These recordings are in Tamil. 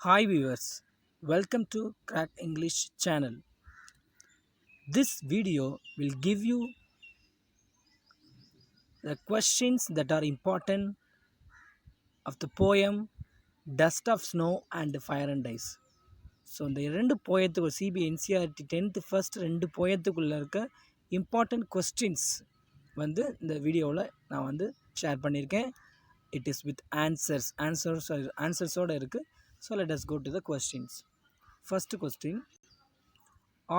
Hi viewers, welcome to Crack English channel. This video will give you the questions that are important of the poem Dust of Snow and Fire and Ice. So இந்த ரெண்டு போயத்துக்கு சிபி என்சிஆர்டி 10th ஃபர்ஸ்ட் ரெண்டு போயத்துக்குள்ளே இருக்க இம்பார்ட்டண்ட் கொஸ்டின்ஸ் வந்து இந்த வீடியோவில் நான் வந்து ஷேர் பண்ணியிருக்கேன். இட் இஸ் வித் ஆன்சர்ஸோடு இருக்குது. So let us go to the questions. First question,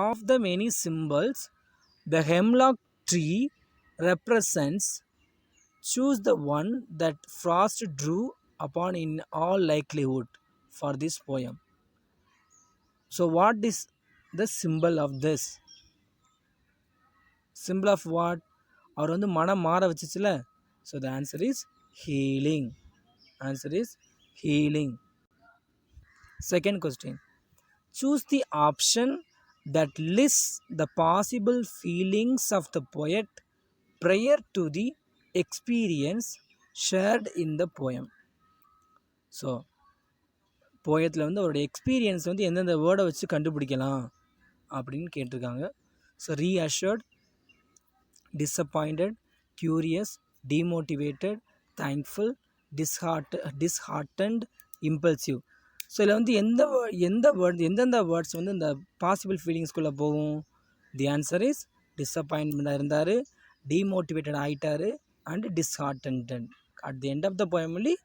of the many symbols the hemlock tree represents, choose the one that Frost drew upon in all likelihood for this poem. So what is the symbol of this? Symbol of what? அவர் வந்து மனம் மாற வச்சுச்சுல. So the answer is healing. Answer is healing. Second question, choose the option that lists the possible feelings of the poet prior to the experience shared in the poem. So போயத்தில் வந்து அவருடைய எக்ஸ்பீரியன்ஸ் வந்து எந்தெந்த வேர்டை வச்சு கண்டுபிடிக்கலாம் அப்படின்னு கேட்டிருக்காங்க. So reassured, disappointed, curious, demotivated, thankful, disheartened, impulsive. So இதில் வந்து எந்தெந்த வேர்ட்ஸ் வந்து இந்த பாசிபிள் ஃபீலிங்ஸ்குள்ளே போகும்? தி ஆன்சர் இஸ் டிஸப்பாயின்மெண்ட்டாக இருந்தார், டிமோட்டிவேட்டட் ஆகிட்டார், and disheartened. At the end of the poem only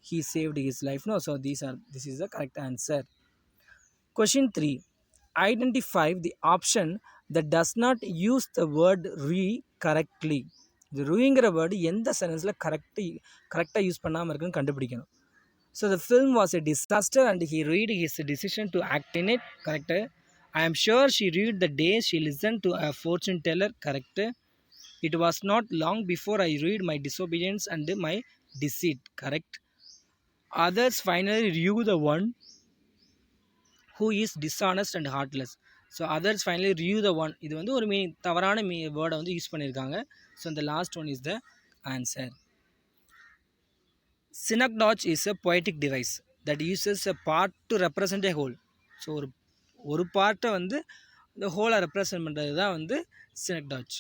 he saved his life. No, so this is the correct answer. Question 3, identify the option that does not use the word re correctly. இந்த ரூங்கிற வேர்டு எந்த சென்டென்ஸில் கரெக்டாக யூஸ் பண்ணாமல் இருக்குன்னு கண்டுபிடிக்கணும். So the film was a disaster and he read his decision to act in it. Correct. I am sure she read the day she listened to a fortune teller. Correct. It was not long before I read my disobedience and my deceit. Correct. Others finally review the one who is dishonest and heartless. So others finally review the one, இது வந்து ஒரு தவறான வேர்டை வந்து யூஸ் பண்ணியிருக்காங்க. ஸோ இந்த last one is the answer. Synecdoche is a poetic device that uses a part to represent a whole. So ஒரு பார்ட்டை வந்து இந்த ஹோலை ரெப்ரசன்ட் பண்ணுறது தான் வந்து synecdoche.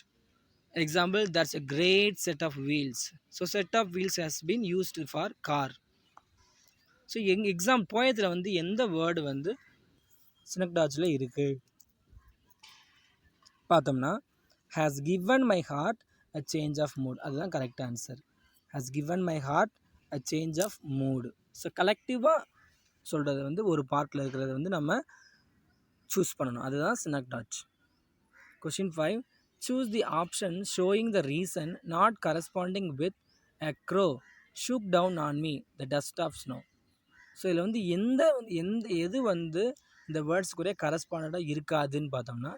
Example, that's a great set of wheels. So set of wheels has been used for car. So exam போயத்தில் வந்து எந்த வேர்டு வந்து synecdocheல இருக்குது பார்த்தோம்னா, has given my heart a change of mood. அதுதான் correct answer. has given my heart a change of mood. So கலெக்டிவாக சொல்கிறது வந்து ஒரு பார்ட்டில் இருக்கிறத வந்து நம்ம சூஸ் பண்ணணும். அதுதான் synecdoche. Question 5, choose the option showing the reason not corresponding with a crow shook down on me the dust of snow. So இதில் வந்து எது வந்து இந்த வேர்ட்ஸ்க்குரிய கரஸ்பாண்டாக இருக்காதுன்னு பார்த்தோம்னா,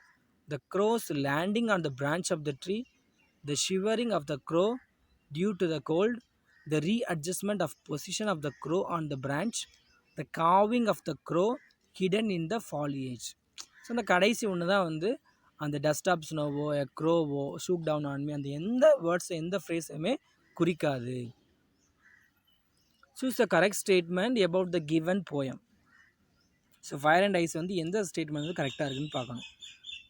the crows landing on the branch of the tree, the shivering of the crow due to the cold, the readjustment of position of the crow on the branch, the cawing of the crow hidden in the foliage. So இந்த கடைசி ஒன்று தான் வந்து அந்த டஸ்ட் ஆஃப் ஸ்னோவோ க்ரோவோ ஷூக் டவுன் ஆன் மீ அந்த எந்த வேர்ட்ஸை எந்த ஃப்ரேஸையுமே குறிக்காது. Choose the correct statement about the given poem. So fire and ice வந்து எந்த ஸ்டேட்மெண்ட் வந்து கரெக்டாக இருக்குதுன்னு பார்க்கணும்.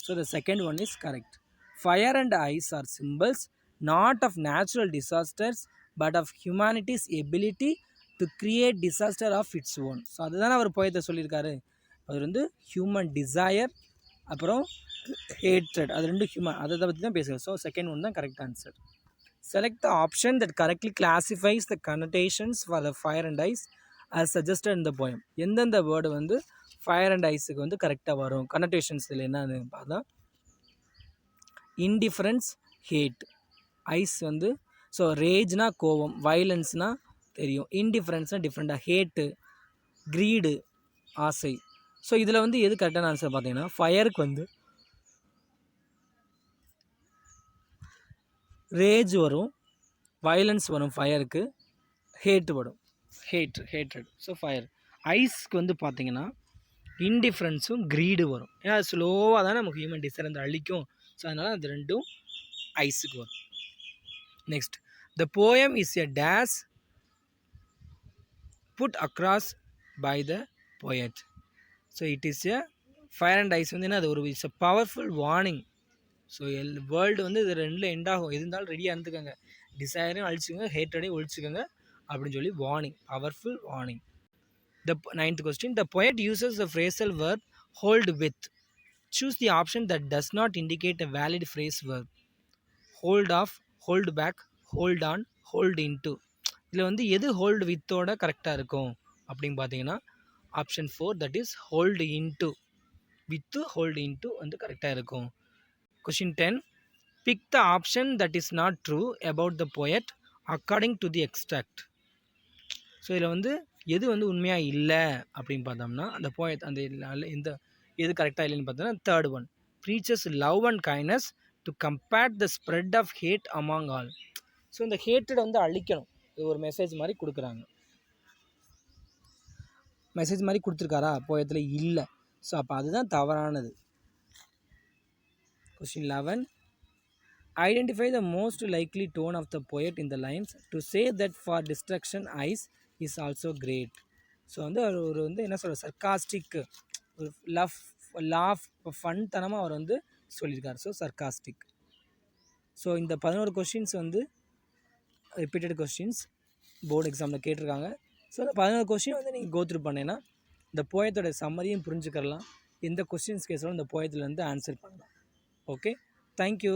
So the second one is correct. Fire and ice are symbols not of natural disasters but of humanity's ability to create disaster of its own. So அதுதானே அவர் போயத்தை சொல்லியிருக்காரு. அது வந்து ஹியூமன் டிசையர் அப்புறம் ஹேட்ரட், அது ரெண்டு ஹியூமன், அதை பற்றி தான் பேசுகிறேன். ஸோ செகண்ட் ஒன் தான் correct answer. Select the option that correctly classifies the connotations for the fire and ice as suggested in the poem. எந்தெந்த வேர்டு வந்து ஃபயர் அண்ட் ஐஸுக்கு வந்து கரெக்டாக வரும், கனோட்டேஷன்ஸ் இதில் என்னன்னு பார்த்தா, இன்டிஃபரன்ஸ், ஹேட். ஐஸ் வந்து ஸோ ரேஜ்னா கோவம், வயலன்ஸ்னால் தெரியும், இன்டிஃபரன்ஸ்னால் டிஃப்ரெண்ட்டாக, ஹேட்டு க்ரீடு ஆசை. ஸோ இதில் வந்து எது கரெக்டான ஆன்சர் பார்த்தீங்கன்னா, ஃபயருக்கு வந்து ரேஜ் வரும், வயலன்ஸ் வரும் ஃபயருக்கு, ஹேட் வரும், ஹேட்ரட். So fire. ஐஸ்க்கு வந்து பார்த்தீங்கன்னா இன்டிஃப்ரென்ஸும் க்ரீடு வரும். ஏன்னா அது ஸ்லோவாக தான் நமக்கு ஹியூமன் டிசைர் அந்த அழிக்கும். ஸோ அதனால் அது ரெண்டும் ஐஸுக்கு வரும். Next, the poem is a days put across by the poet. So it is a fire and ice வந்து என்ன அது ஒரு it's a powerful warning. So world வந்து இது ரெண்டில் எண்ட் ஆகும், எது இருந்தாலும் ரெடியாக இருந்துக்கோங்க, டிசைரையும் அழிச்சுக்கோங்க, ஹேட்டரையும் ஒழிச்சுக்கோங்க அப்படின்னு சொல்லி warning, powerful warning. The ninth question, the poet uses the phrasal verb hold with. Choose the option that does not indicate a valid phrase verb. Hold off, hold back, hold on, hold into. இதில் வந்து எது ஹோல்டு வித்தோட கரெக்டாக இருக்கும் அப்படின்னு பார்த்தீங்கன்னா option 4, that is hold into. வித்து ஹோல்டு இன்ட்டு வந்து கரெக்டாக இருக்கும். Question 10, pick the option that is not true about the poet according to the extract. So இதில் வந்து எது வந்து உண்மையாக இல்லை அப்படின்னு பார்த்தோம்னா அந்த போயட் அந்த இந்த எது கரெக்டாக இல்லைன்னு பார்த்தோம்னா third one, breaches love and kindness to combat the spread of hate among all. So இந்த ஹேட்டட் வந்து அழிக்கணும், இது ஒரு மெசேஜ் மாதிரி கொடுக்குறாங்க. மெசேஜ் மாதிரி கொடுத்துருக்காரா போயத்தில் இல்லை. ஸோ அப்போ அதுதான் தவறானது. Question 11, identify the most likely tone of the poet in the lines to say that for destruction ice is also great. So வந்து அவர் ஒரு வந்து என்ன சொல்கிற சர்காஸ்டிக், ஒரு லாஃப் ஃபன் தனமாக அவர் வந்து சொல்லியிருக்கார். So sarcastic. ஸோ இந்த 11 கொஸ்டின்ஸ் வந்து ரிப்பீட்டட் கொஸ்டின்ஸ் போர்டு எக்ஸாமில் கேட்டிருக்காங்க. ஸோ இந்த 11 கொஸ்டின் வந்து நீங்கள் கோத்ரூ பண்ணேன்னா இந்த போயத்தோட சம்மரியும் புரிஞ்சுக்கலாம், எந்த கொஸ்டின்ஸ் கேஸாலும் இந்த போயத்துலேருந்து ஆன்சர் பண்ணலாம். Okay, thank you.